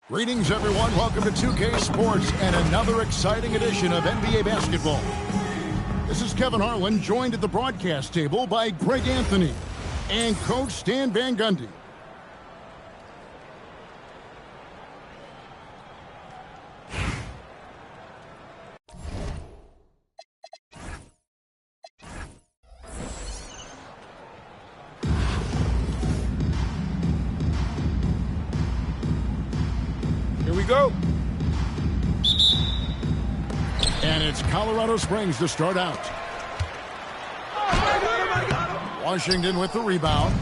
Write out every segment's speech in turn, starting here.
Greetings, everyone. Welcome to 2K Sports and another exciting edition of NBA basketball. This is Kevin Harlan, joined at the broadcast table by Greg Anthony and Coach Stan Van Gundy. Here we go. And it's Colorado Springs to start out. Washington with the rebound.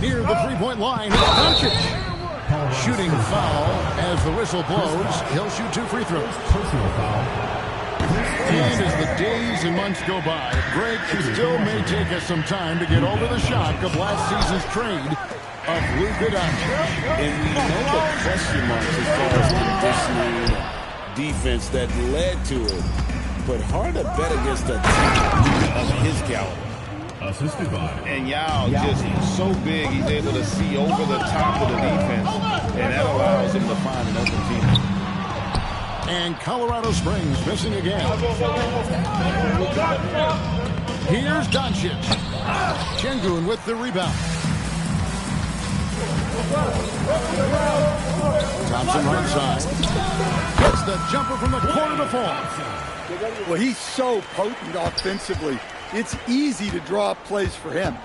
Near the three-point line, Doncic. Shooting foul as the whistle blows. He'll shoot 2 free throws. And as the days and months go by, Greg, it still may take us some time to get over the shock of last season's trade of Luka Doncic. And we know the question marks as far as conditioning defense that led to it. But hard to bet against a team of his caliber. Assisted by. And Yao just so big, he's able to see over the top of the defense. And that allows him to find an open team. And Colorado Springs missing again. Here's Doncic. Şengün with the rebound. Thompson right side. Gets the jumper from the corner to fall. Well, he's so potent offensively. It's easy to draw up plays for him.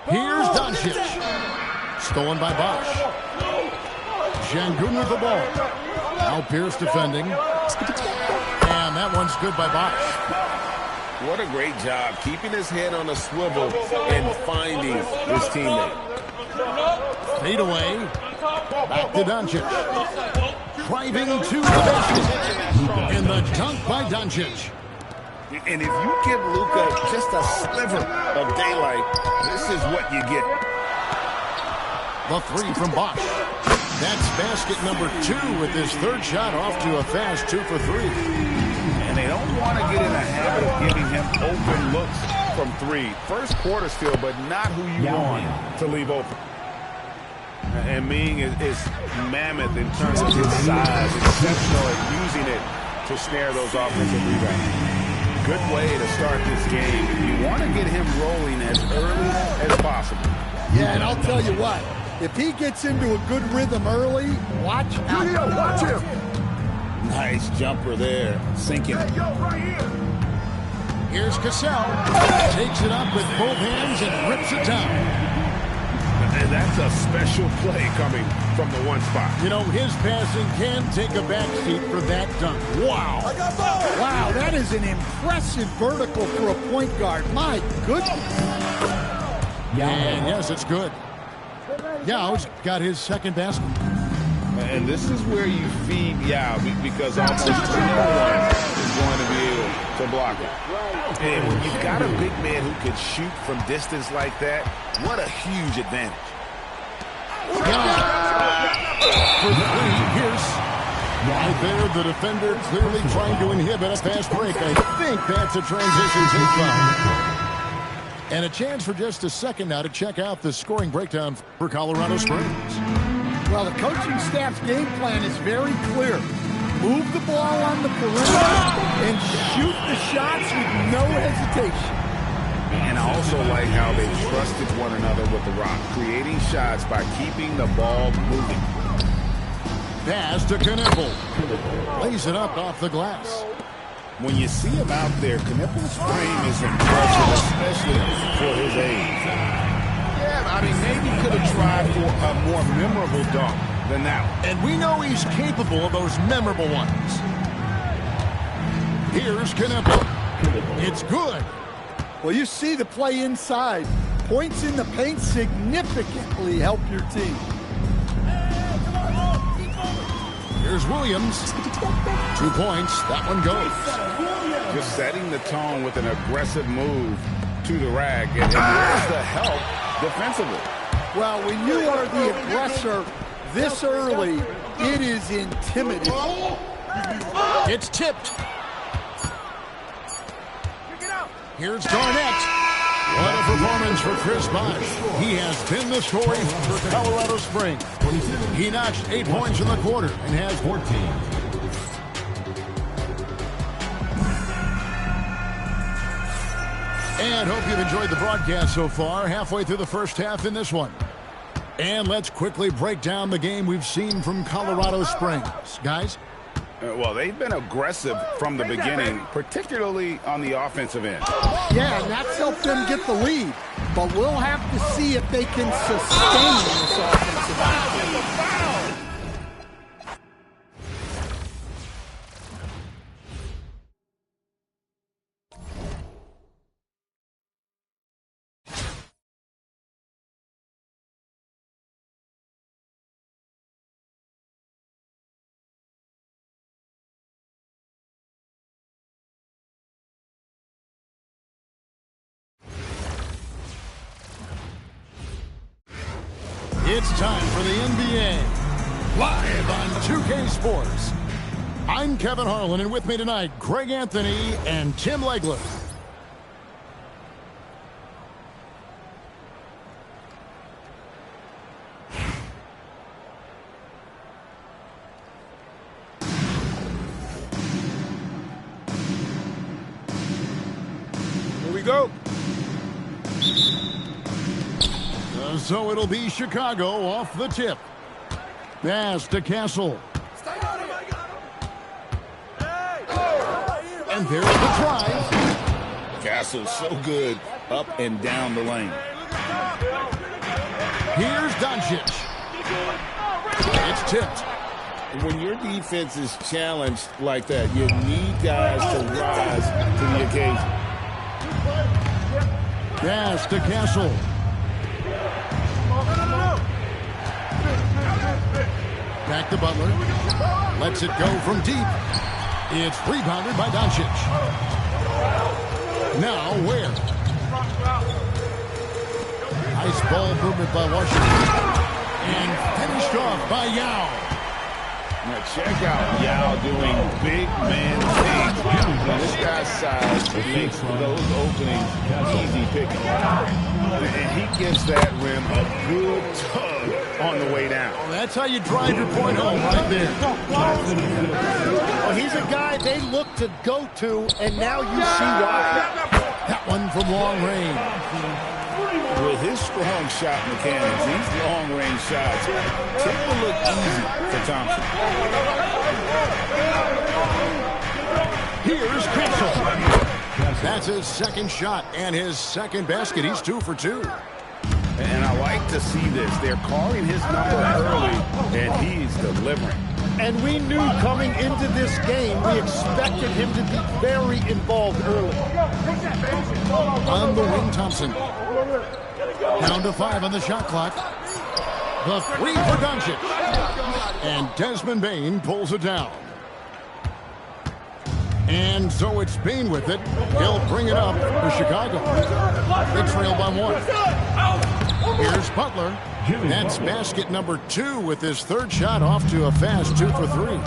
Here's Doncic. Stolen by Bosch. Şengün with the ball. Now Pierce defending. And that one's good by Bosch. What a great job keeping his head on a swivel and finding his teammate. Fade away. Back to Doncic. Driving to the basket. And the dunk by Doncic. And if you give Luka just a sliver of daylight, this is what you get. The three from Bosch. That's basket number 2 with his third shot off to a fast 2 for 3. And they don't want to get in a habit of giving him open looks from 3. First quarter still, but not who you want to leave open. And Ming is mammoth in terms of his size, exceptional at using it to snare those offensive rebounds. Good way to start this game. You want to get him rolling as early as possible. Yeah, and I'll tell you what, if he gets into a good rhythm early, watch out. Watch him. Nice jumper there, sinking it. Here's Cassell. Takes it up with both hands and rips it down. And that's a special play coming from the one spot. You know, his passing can take a backseat for that dunk. Wow. Wow, that is an impressive vertical for a point guard. My goodness. And yes, it's good. Yao's got his second basket. And this is where you feed Yao because almost no one is going to be able to block it. And when you've got a big man who can shoot from distance like that, what a huge advantage. For 3, Pierce. Right there, the defender clearly trying to inhibit a fast break. I think that's a transition take foul. And a chance for just a second now to check out the scoring breakdown for Colorado Springs. Well, the coaching staff's game plan is very clear. Move the ball on the perimeter and shoot the shots with no hesitation. And I also like how they trusted one another with the rock, creating shots by keeping the ball moving. Pass to Knippel. Lays it up off the glass. When you see him out there, Knippel's frame is impressive, especially for his age. Yeah, I mean, maybe he could have tried for a more memorable dunk than that one. And we know he's capable of those memorable ones. Here's Knippel. It's good. Well, you see the play inside. Points in the paint significantly help your team. Here's Williams. 2 points. That one goes. Just setting the tone with an aggressive move to the rack. And there's the help defensively. Well, when you are the aggressor this early, it is intimidating. It's tipped. Here's Garnett. What a performance for Chris Bosh. He has been the story for Colorado Springs. He notched 8 points in the quarter and has 14. And hope you've enjoyed the broadcast so far. Halfway through the first half in this one. And let's quickly break down the game we've seen from Colorado Springs. Guys? Well, they've been aggressive from the beginning, particularly on the offensive end. Yeah, and that's helped them get the lead. But we'll have to see if they can sustain this offensive action. It's time for the NBA, live on 2K Sports. I'm Kevin Harlan, and with me tonight, Greg Anthony and Tim Legler. Here we go. So it'll be Chicago off the tip. Pass to Castle. And there's the drive. Castle's so good up and down the lane. Here's Doncic. It's tipped. When your defense is challenged like that, you need guys to rise to the occasion. Pass to Castle. Back to Butler. Lets it go from deep. It's rebounded by Doncic. Now where? Nice ball movement by Washington. And finished off by Yao. Now check out Yao doing big man things. This guy's size makes those openings easy picking. And he gives that rim a good tug on the way down. Well, that's how you drive your point home right there. Well, he's a guy they look to go to, and now you see why. That one from long range. With his strong shot mechanics, these long-range shots tend to look easy for Thompson. Here's Castle. That's his second shot and his second basket. He's 2 for 2. And I like to see this. They're calling his number early, and he's delivering. And we knew coming into this game, we expected him to be very involved early. On the wing, Thompson. Down to 5 on the shot clock. The 3 for Doncic. And Desmond Bane pulls it down. And so it's Bane with it. He'll bring it up for Chicago. They trail by 1. Here's Butler. That's basket number 2 with his third shot off to a fast 2 for 3.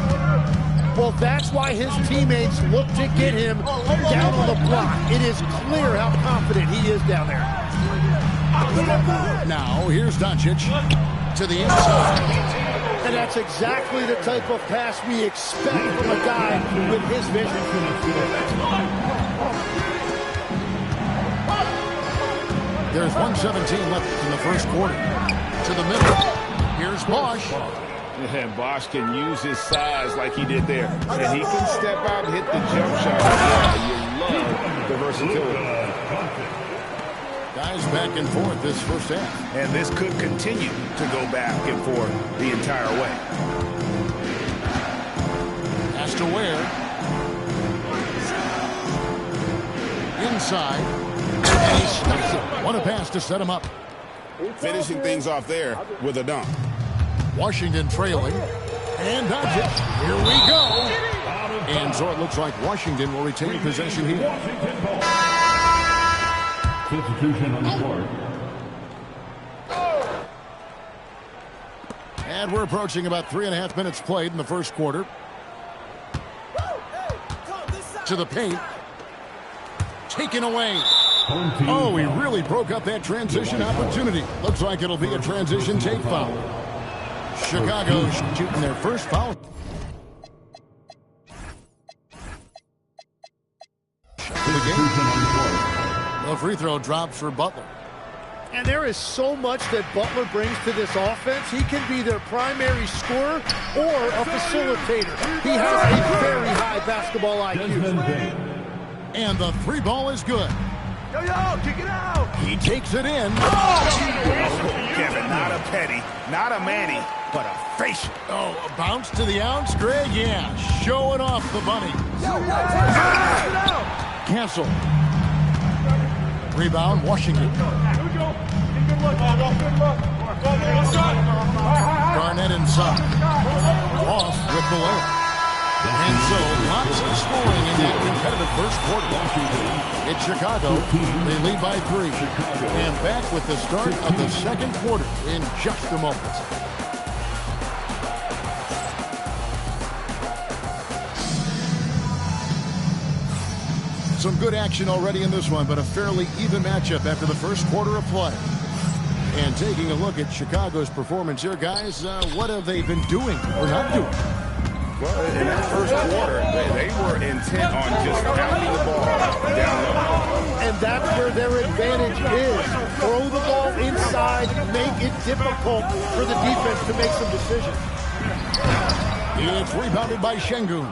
Well, that's why his teammates look to get him down on the block. It is clear how confident he is down there. Now, here's Doncic to the inside. And that's exactly the type of pass we expect from a guy with his vision. There's 1:17 left in the first quarter. To the middle. Here's Bosh. And Bosh can use his size like he did there. And he can step out and hit the jump shot. Yeah, you love the versatility. Guys back and forth this first half. And this could continue to go back and forth the entire way. Pass to Ware. Inside. And he stuffs it. What a pass to set him up. Finishing things off there with a dunk. Washington trailing. And Doncic. Here we go. And so it looks like Washington will retain possession here. Substitution on the court. And we're approaching about 3.5 minutes played in the first quarter. To the paint. Taken away. Oh, he really broke up that transition opportunity. Looks like it'll be a transition take foul. Chicago shooting their first foul. The free throw drops for Butler. And there is so much that Butler brings to this offense. He can be their primary scorer or a facilitator. He has a very high basketball IQ. And the three ball is good. Yo, kick it out. He takes it in. Kevin, not a petty, not a Manny, but a facial. Oh, a bounce to the outs, Greg. Yeah, showing off the bunny. Cancel. Rebound, Washington. Garnett inside. Off with the layup. And so, lots of scoring in that competitive first quarter. It's Chicago. They lead by 3. And back with the start of the second quarter in just a moment. Some good action already in this one, but a fairly even matchup after the first quarter of play. And taking a look at Chicago's performance here, guys, what have they been doing or not doing? Well, in that first quarter, they were intent on just pounding the ball down low. And that's where their advantage is. Throw the ball inside, make it difficult for the defense to make some decisions. It's rebounded by Şengün.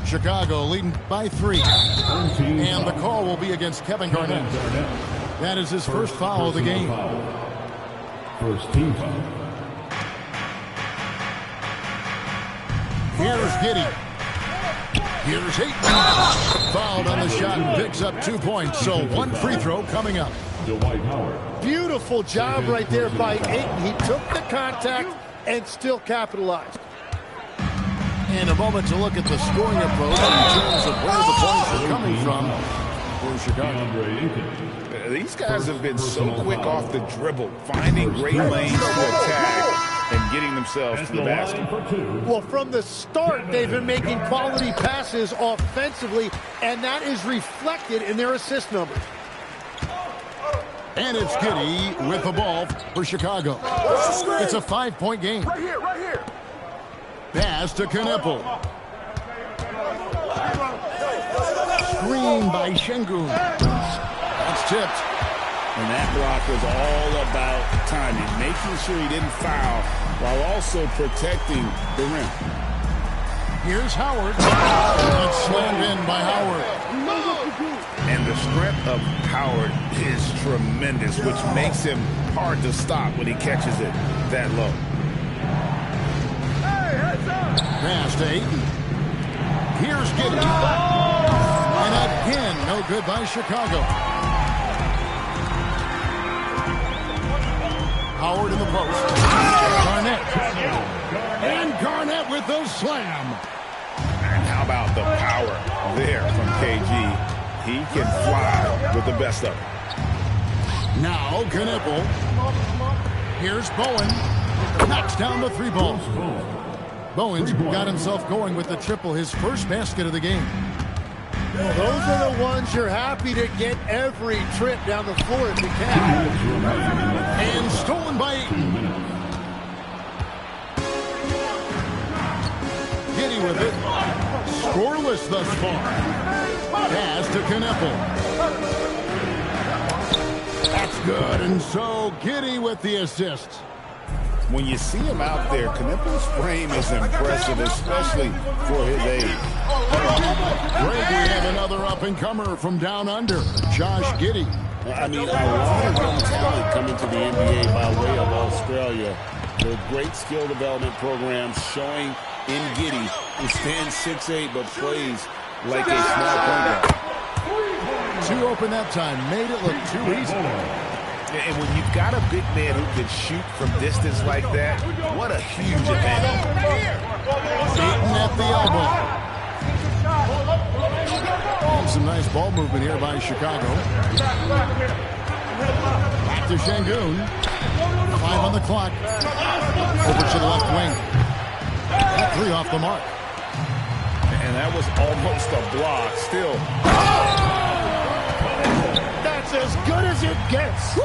Chicago leading by 3. And the call will be against Kevin Garnett. That is his first foul of the game. First team foul. Here's Giddey. Here's Ayton. Fouled on the shot and picks up 2 points. So 1 free throw coming up. Dwight Howard. Beautiful job right there by Ayton. He took the contact and still capitalized. And a moment to look at the scoring approach in terms of where the points are coming from for Chicago. These guys have been so quick off the dribble, finding great lanes to attack and getting themselves to the basket. Well, from the start, they've been making quality passes offensively, and that is reflected in their assist numbers. And it's Giddey with the ball for Chicago. It's a 5-point game. Right here. Pass to Kneppel. Screen by Şengün. That's tipped. And that block was all about timing, making sure he didn't foul while also protecting the rim. Here's Howard. It's slammed in by Howard. And the strength of Howard is tremendous, which makes him hard to stop when he catches it that low. Pass to Ayton. Here's Giddey. And again, no good by Chicago. Howard in the post. Garnett. And Garnett with the slam. And how about the power there from KG? He can fly with the best of them. Now Kneppel. Here's Bowen. Knocks down the 3 ball. Bowen's got himself going with the triple, his first basket of the game. Well, those are the ones you're happy to get every trip down the floor if you can. And stolen by Ayton. Giddey with it. Scoreless thus far. Pass to Kneppel. That's good. And so Giddey with the assist. When you see him out there, Kneppel's frame is impressive, especially for his age. Greg, we have another up-and-comer from down under, Josh Giddey. I mean, a lot of young talent coming to the NBA by way of Australia. The great skill development programs showing in Giddey, who stands 6'8", but plays like a small point guard. 2 open that time, made it look too easy. And when you've got a big man who can shoot from distance like that, what a huge advantage. Ayton at the elbow. And some nice ball movement here by Chicago. Back to Şengün. 5 on the clock. Over to the left wing. That 3 off the mark. And that was almost a block still. That It's as good as it gets.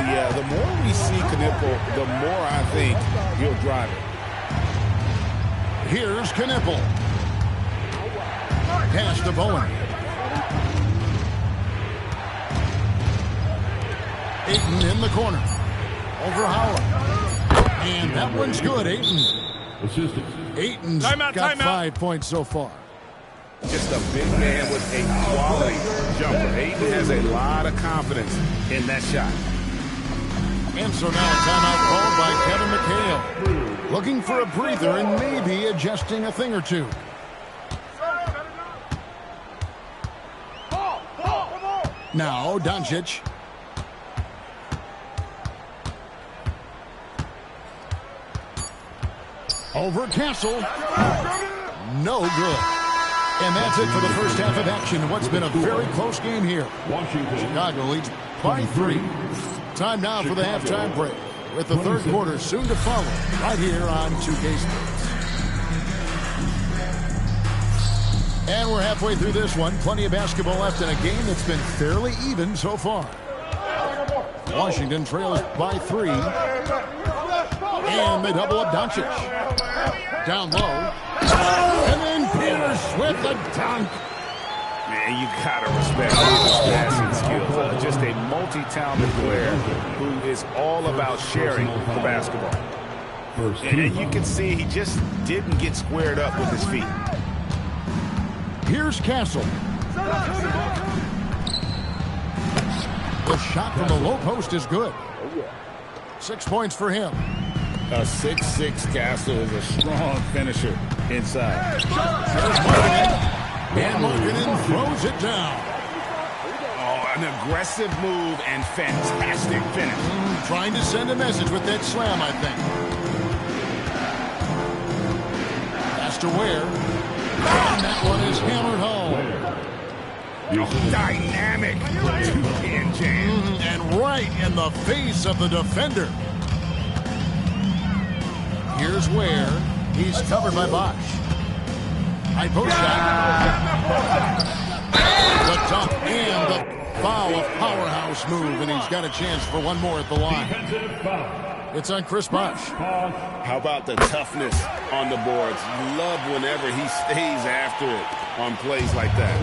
Yeah, the more we see Knipple, the more I think he'll drive it. Here's Knipple. Pass to Bowen. Ayton in the corner. Over Howard. And that one's good, Ayton. Ayton's got 5 points so far. Just a big man with a quality jumper. Ayton has a lot of confidence in that shot. And so now a timeout called by Kevin McHale. Looking for a breather and maybe adjusting a thing or two. Now Doncic. Over Castle. No good. And that's it for the first half of action. What's been a very close game here. Chicago leads by 3. Time now for the halftime break, with the third quarter soon to follow right here on 2K Sports. And we're halfway through this one. Plenty of basketball left in a game that's been fairly even so far. Washington trails by 3. And they double up Doncic. Down low. And then Pierce with the dunk. Man, you gotta respect his passing skills. Just a multi-talented player who is all about sharing the basketball. And you can see he just didn't get squared up with his feet. Here's Castle. The shot from the low post is good. 6 points for him. A 6'6" Castle is a strong finisher inside. Here's Markkanen. And Markkanen throws it down. Oh, an aggressive move and fantastic finish. Trying to send a message with that slam, I think. Pass to Ware. And that one is hammered home. Dynamic two-hand jam. And right in the face of the defender. Here's Ware. He's covered by Bosch. High post shot. The dunk and the foul, a powerhouse move, and he's got a chance for one more at the line. It's on Chris Bosch. How about the toughness on the boards? Love whenever he stays after it on plays like that.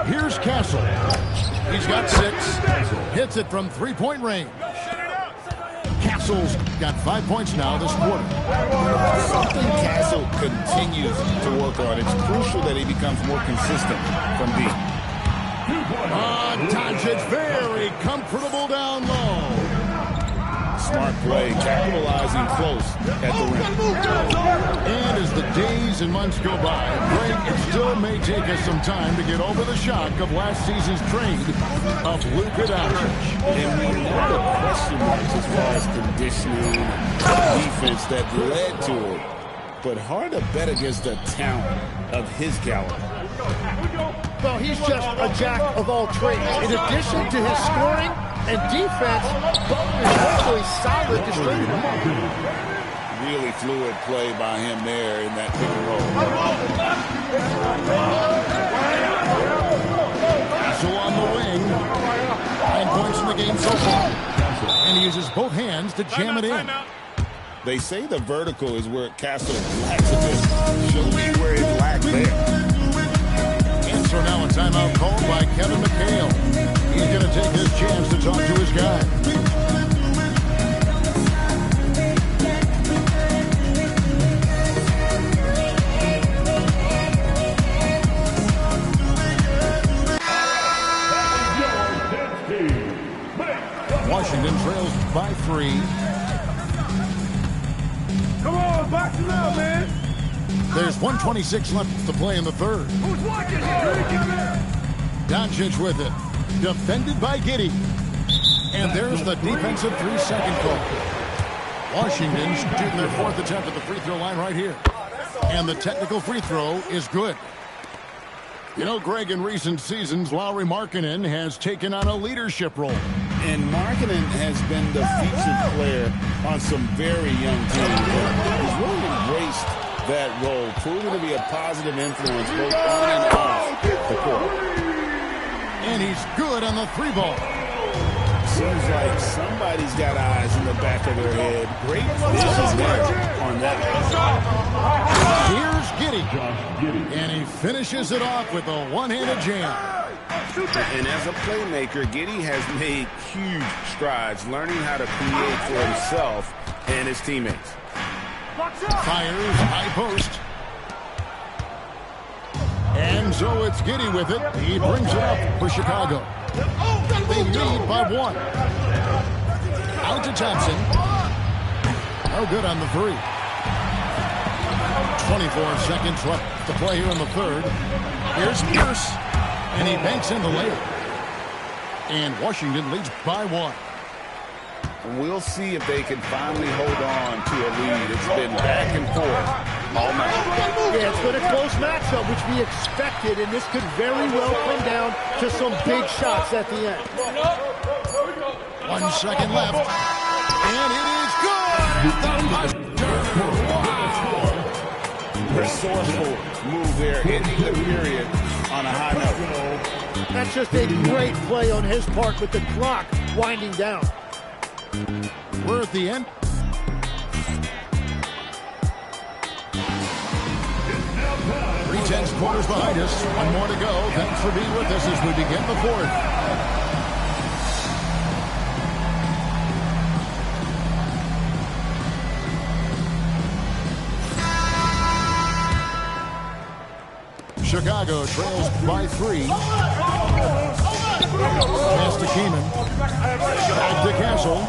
Here's Castle. He's got 6. Hits it from three-point range. Castle's got 5 points now this quarter. Something Castle continues to work on. It's crucial that he becomes more consistent from deep. Doncic very comfortable down low. Smart play, capitalizing close at the rim. And as the days and months go by, Greg, it still may take us some time to get over the shock of last season's trade of Luka Doncic. And we know the question marks as far as conditioning, defense that led to it. But hard to bet against the talent of his caliber. Well, he's just a jack of all trades. In addition to his scoring and defense, Butler is also a solid distributor. Really fluid play by him there in that pick and roll. Castle on the wing. 9 points in the game so far. And he uses both hands to jam it in. They say the vertical is where Castle lacks a bit. Show me where it lacked there. And so now a timeout called by Kevin McHale. He's going to take his chance to talk to his guy. Washington trails by 3. Come on, box it out, man. There's 1:26 left to play in the third. Who's watching here? Doncic with it. Defended by Giddey. And there's the defensive 3-second call. Washington shooting their 4th attempt at the free throw line right here. And the technical free throw is good. You know, Greg, in recent seasons, Lauri Markkanen has taken on a leadership role. And Markkanen has been the featured player on some very young teams. He's really embraced that role, proving to be a positive influence both on and off the court. And he's good on the three ball. Seems like somebody's got eyes in the back of their head. Great vision there on that. Here's Giddey. And he finishes it off with a one-handed jam. And as a playmaker, Giddey has made huge strides learning how to create for himself and his teammates. Fires high post. And so it's Giddey with it. He brings it up for Chicago. They lead by one. Out to Thompson. No good on the three. 24 seconds left to play here in the third. Here's Pierce. And he banks in the layup. And Washington leads by one. We'll see if they can finally hold on to a lead. It's been back and forth all night. Yeah, it's been a close matchup, which we expected, and this could very well come down to some big shots at the end. 1 second left. And it is good! Wow! Resourceful move there, ending the period on a high note. That's just a great play on his part with the clock winding down. We're at the end. Three-tenths quarters behind us. One more to go. Thanks for being with us as we begin the fourth. Chicago trails by 3. Pass to Keenan. Back to Castle.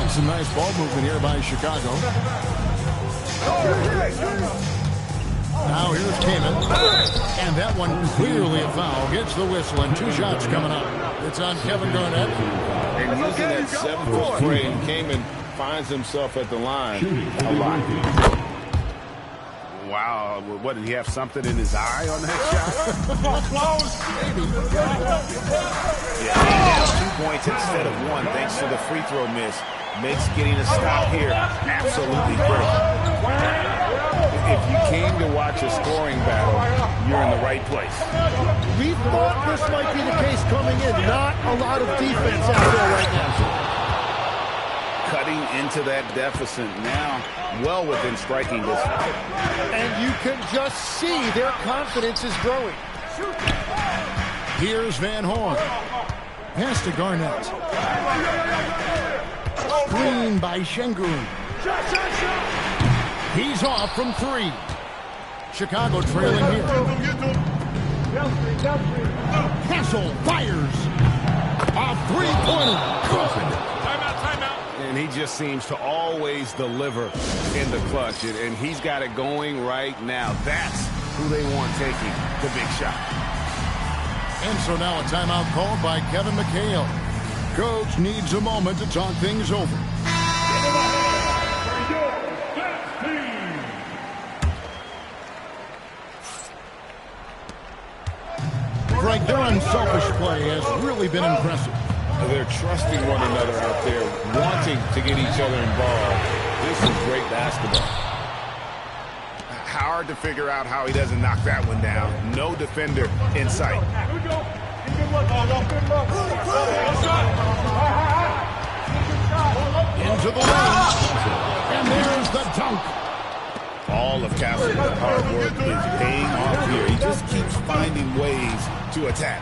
Some nice ball movement here by Chicago. Now here's Kamen. And that one clearly a foul. Gets the whistle and 2 shots coming up. It's on Kevin Garnett. And using that 7-foot frame, Kamen finds himself at the line a lot. Wow, what, did he have something in his eye on that shot? Yeah, he has 2 points instead of 1 thanks to the free throw miss. Makes getting a stop here absolutely great. If you came to watch a scoring battle, you're in the right place. We thought this might be the case coming in. Not a lot of defense out there right now. Cutting into that deficit now, well within striking distance. And you can just see their confidence is growing. Here's Van Horn. Pass to Garnett. Screen by Şengün. He's off from 3. Chicago trailing here. Castle fires. A three-pointer. Good. And he just seems to always deliver in the clutch. And he's got it going right now. That's who they want taking the big shot. And so now a timeout called by Kevin McHale. Coach needs a moment to talk things over. Greg, their unselfish play has really been impressive. They're trusting one another out there, wanting to get each other involved. This is great basketball. Hard to figure out how he doesn't knock that one down. No defender in sight. Into the lane. And there's the dunk. All of Castle's hard work is paying off here. He just keeps finding ways to attack.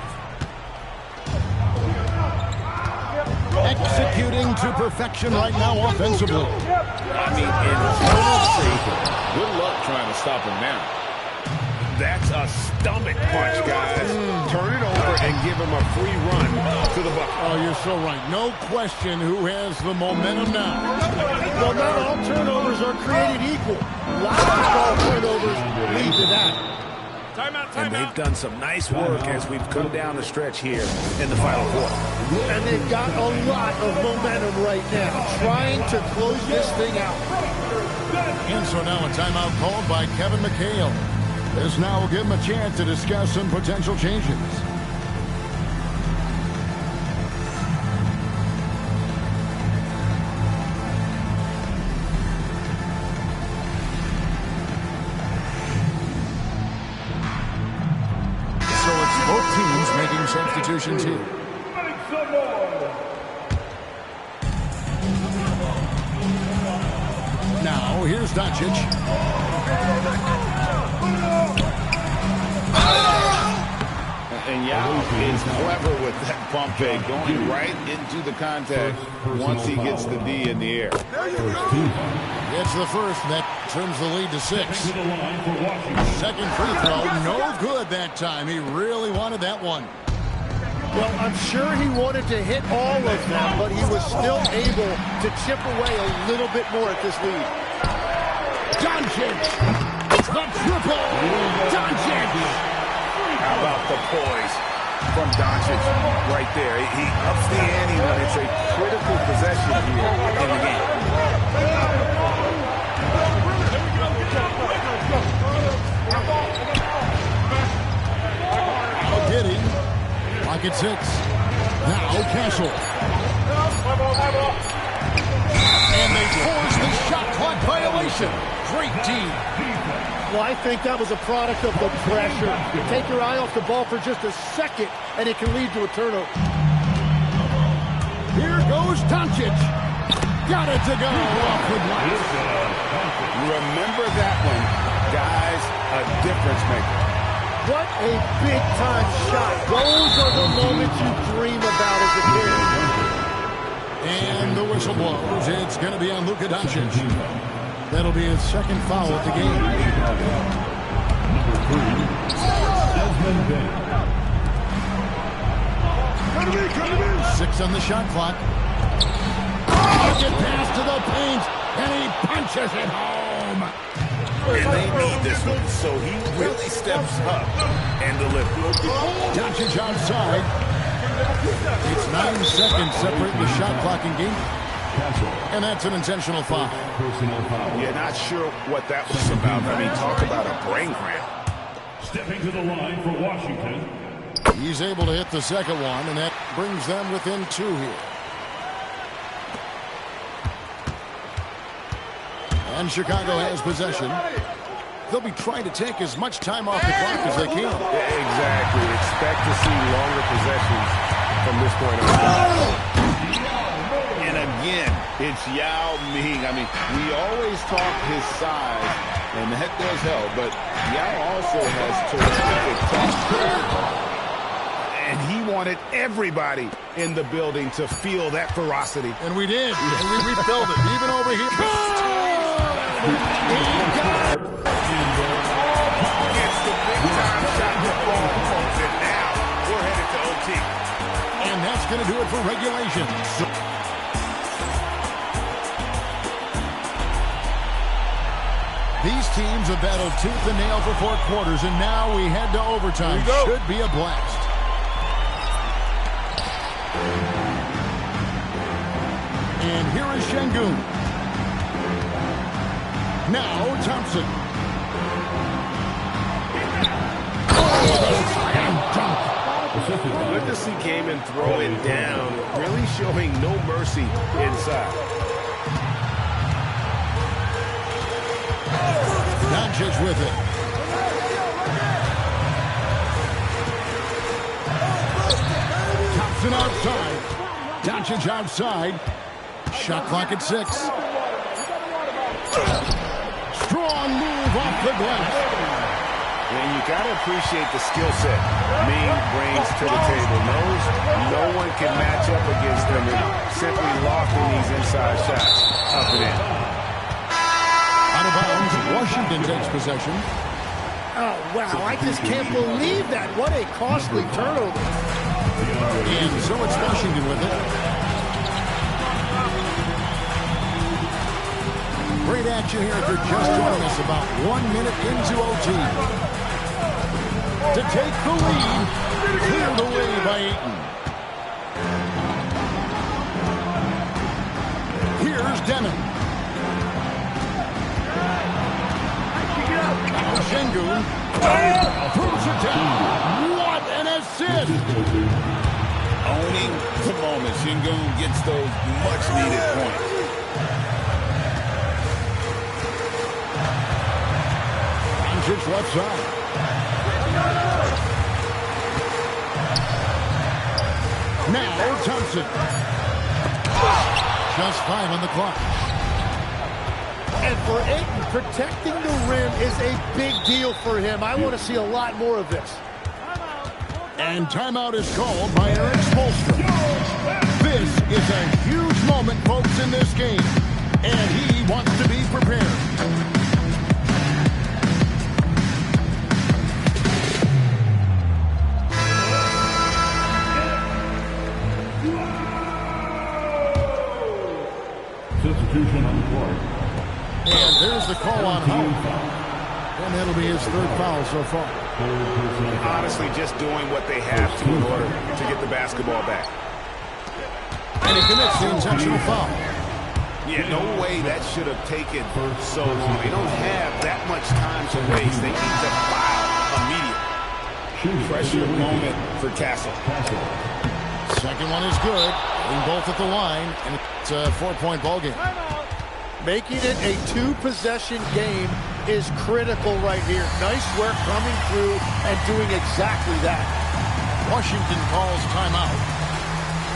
Executing to perfection right now offensively. I mean, in total safety. Good luck trying to stop him now. That's a stomach punch, guys. Turn it over and give him a free run to the bucket. Oh, you're so right. No question who has the momentum now. Well, not all turnovers are created equal. Lots of ball turnovers lead to that. And they've done some nice work as we've come down the stretch here in the final quarter. And they've got a lot of momentum right now, trying to close this thing out. And so now a timeout called by Kevin McHale. This now will give him a chance to discuss some potential changes. substitutions here. Now, here's Doncic. And Yao is clever with that pump fake, going right into the contact once he gets the D in the air. Gets the first, and that trims the lead to 6. Second free throw, no good that time. He really wanted that one. Well, I'm sure he wanted to hit all of them, but he was still able to chip away a little bit more at this lead. Doncic, the triple. Doncic. How about the poise from Doncic right there? He ups the ante when it's a critical possession here in the game. Giddy. Pocket 6. Now Castle. And they force the shot clock violation. Great team. Well, I think that was a product of the pressure. You take your eye off the ball for just a second, and it can lead to a turnover. Here goes Doncic. Got it to go off the glass. Remember that one, guys, a difference maker. What a big-time shot. Those are the moments you dream about as a kid. And the whistle blows. It's going to be on Luka Doncic. That'll be his second foul of the game. Number 3, 6 on the shot clock. Get pass to the paint, and he punches it home. And they need this one, so he really steps up and delivers. Doncic outside. It's 9 seconds separating the shot clock and game. And that's an intentional foul. You're not sure what that was about. I mean, talk about a brain cramp. Stepping to the line for Washington. He's able to hit the second one, and that brings them within 2 here. And Chicago has possession. They'll be trying to take as much time off the clock as they can. Exactly. Expect to see longer possessions from this point on. And again, it's Yao Ming. I mean, we always talk his size, and that does help, but Yao also has terrific touch. And he wanted everybody in the building to feel that ferocity. And we did. And we felt it, even over here. Gets the big-time shot performance, and now we're headed to OT. And that's going to do it for regulation. These teams have battled tooth and nail for 4 quarters, and now we head to overtime. Should be a blast. And here is Şengün. Now Thompson. Good to see Kaman throw it down, really showing no mercy inside. Doncic with it. Thompson outside. Doncic outside. Shot clock at 6. Strong move off the glass. And you got to appreciate the skill set Ming brings to the table. Knows no one can match up against him and simply lofting these inside shots up and in. Out of bounds, Washington takes possession. Oh, wow, I just can't believe that. What a costly turnover. And so it's Washington with it. Great action here if you're just joining us, about 1 minute into OT. To take the lead, cleared away by Ayton. Here's Demon. Now Şengün throws it down. What an assist! Owning the moment. Şengün gets those much-needed points. Doncic left side. Now Thompson. Just 5 on the clock. And for Ayton, protecting the rim is a big deal for him. I want to see a lot more of this. And timeout is called by Eric Spoelstra. This is a huge moment, folks, in this game. And he wants to be prepared. Substitution on the court. And there's the call on Howard. And that'll be his 3rd foul so far. Honestly, just doing what they have to in order to get the basketball back. And he commits the intentional foul. Yeah, no way that should have taken so long. They don't have that much time to waste. They need to foul immediately. Pressure moment for Castle. Second one is good. Getting both at the line, and it's a 4-point ball game. Making it a 2-possession game is critical right here. Nice work coming through and doing exactly that. Washington calls timeout.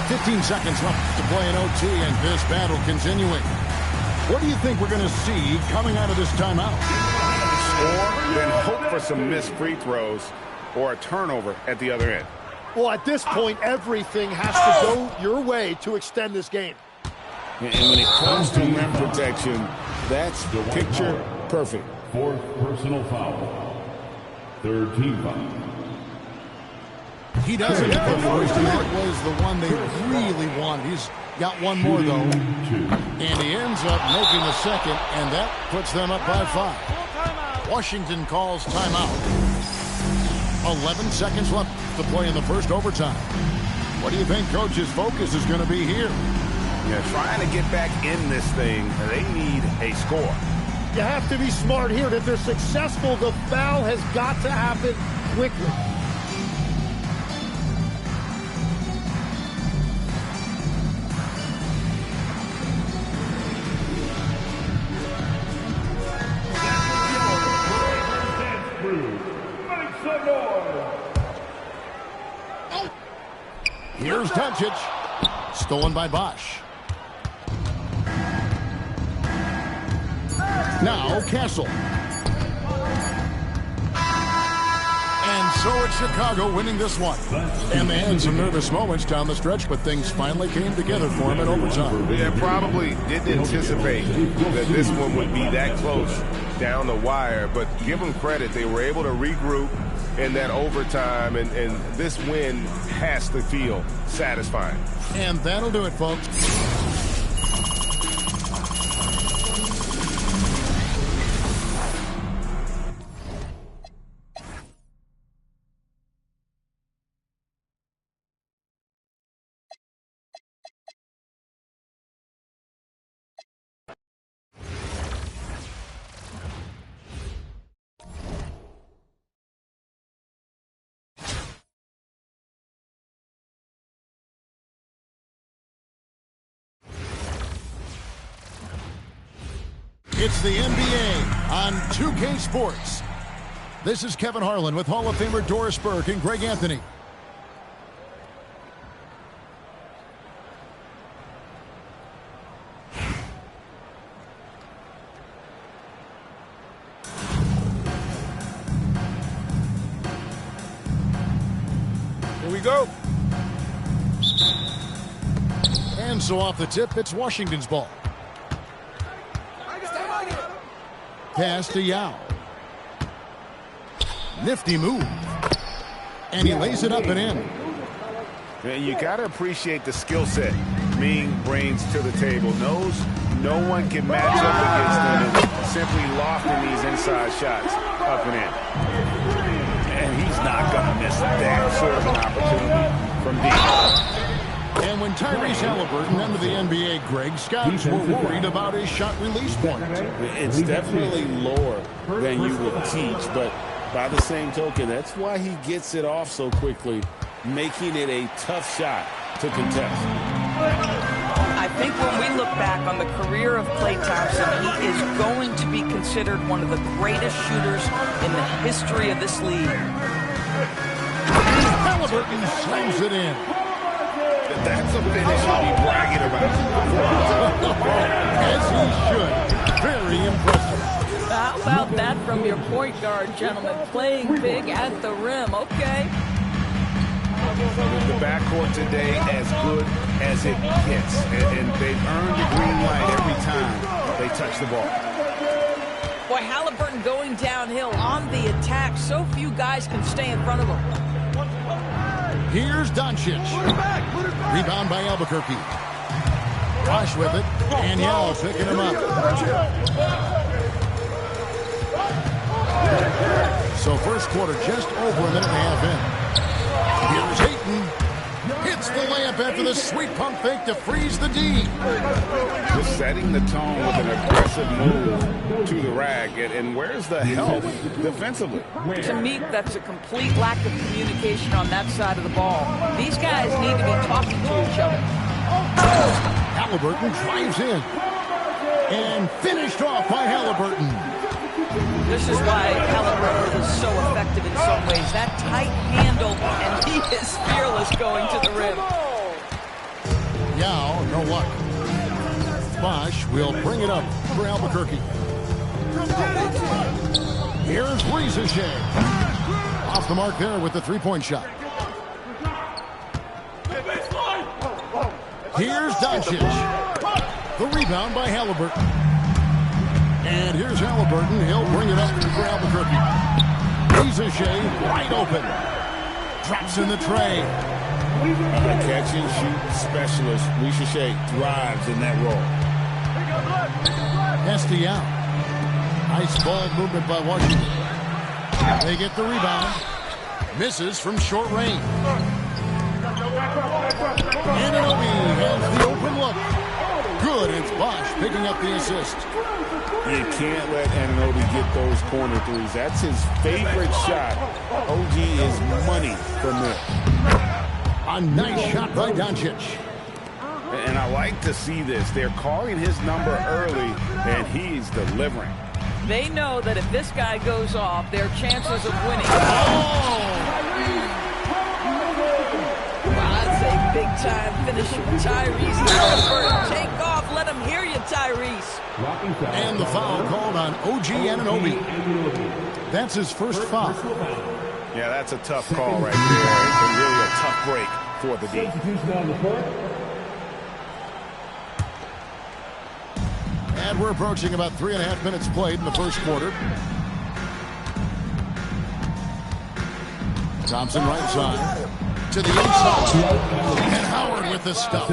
15 seconds left to play in OT, and this battle continuing. What do you think we're going to see coming out of this timeout? Score, then hope for some missed free throws or a turnover at the other end. Well, at this point, everything has to go your way to extend this game. And when it comes to rim protection, that's picture perfect. 4th personal foul. 3rd team foul. He doesn't get the first, and that was the one they really wanted. He's got one more, though. And he ends up making the second, and that puts them up by 5. Washington calls timeout. 11 seconds left to play in the first overtime. What do you think Coach's focus is going to be here? Yeah, trying to get back in this thing, they need a score. You have to be smart here. If they're successful, the foul has got to happen quickly. Here's Doncic. Stolen by Bosch. Now Castle. And so it's Chicago winning this one. And they had some nervous moments down the stretch, but things finally came together for them in overtime. Yeah, probably didn't anticipate that this one would be that close down the wire, but give them credit. They were able to regroup in that overtime, and this win has to feel satisfying. And that'll do it, folks. It's the NBA on 2K Sports. This is Kevin Harlan with Hall of Famer Doris Burke and Greg Anthony. Here we go. And so off the tip, it's Washington's ball. Pass to Yao. Nifty move. And he lays it up and in. And you got to appreciate the skill set Ming brings to the table. Knows no one can match up against him, and simply lofting these inside shots up and in. And he's not going to miss that sort of an opportunity from deep. And when Tyrese Halliburton entered the NBA, Greg, scouts were worried about his shot release point. It's definitely lower than you would teach, but by the same token, that's why he gets it off so quickly, making it a tough shot to contest. I think when we look back on the career of Klay Thompson, he is going to be considered one of the greatest shooters in the history of this league. Halliburton slams it in. That's a finish he'll be bragging about. As he should. Very impressive. How about that from your point guard, gentlemen? Playing big at the rim. Okay. The backcourt today as good as it gets. And they've earned the green light every time they touch the ball. Boy, Halliburton going downhill on the attack. So few guys can stay in front of him. Here's Doncic. Rebound by Albuquerque. Bosh with it. And Yao picking him up. So first quarter just over a minute and a half in. Here's Ayton. Hits the layup after the sweet pump fake to freeze the D. Just setting the tone with an aggressive move to the rack. And where's the help defensively? To me, that's a complete lack of communication on that side of the ball. These guys need to be talking to each other. Halliburton drives in. And finished off by Halliburton. This is why Halliburton is so effective in some ways. That tight handle, and he is fearless going to the rim. Yao, no luck. Bosh will bring it up for Albuquerque. Here's Rizachet. Off the mark there with the three-point shot. Here's Doncic. The rebound by Halliburton. And here's Halliburton. He'll bring it up for Albuquerque. Rizachet wide open. Drops in the tray. The catch-and-shoot specialist, Rizachet, thrives in that role. Estia. Nice ball movement by Washington. They get the rebound. Misses from short range. K.o.b.e has the open look. Good. It's Bosh picking up the assist. You can't let K.o.b.e get those corner threes. That's his favorite shot. OG is money from there. A nice shot by Doncic. And I like to see this. They're calling his number early, and he's delivering. They know that if this guy goes off, their chances of winning. Oh! That's a big-time finish from Tyrese Halliburton. Take off. Let him hear you, Tyrese. And the foul called on OG Anunoby. That's his first foul. Yeah, that's a tough call right there. And really a tough break for the D. And we're approaching about 3.5 minutes played in the first quarter. Thompson right side. To the inside. And Howard with the stuff.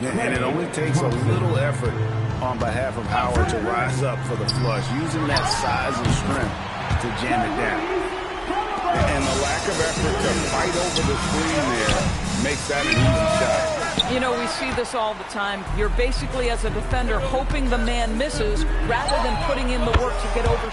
And it only takes a little effort on behalf of Howard to rise up for the flush, using that size and strength to jam it down. And the lack of effort to fight over the screen there makes that an easy shot. You know, we see this all the time. You're basically, as a defender, hoping the man misses rather than putting in the work to get over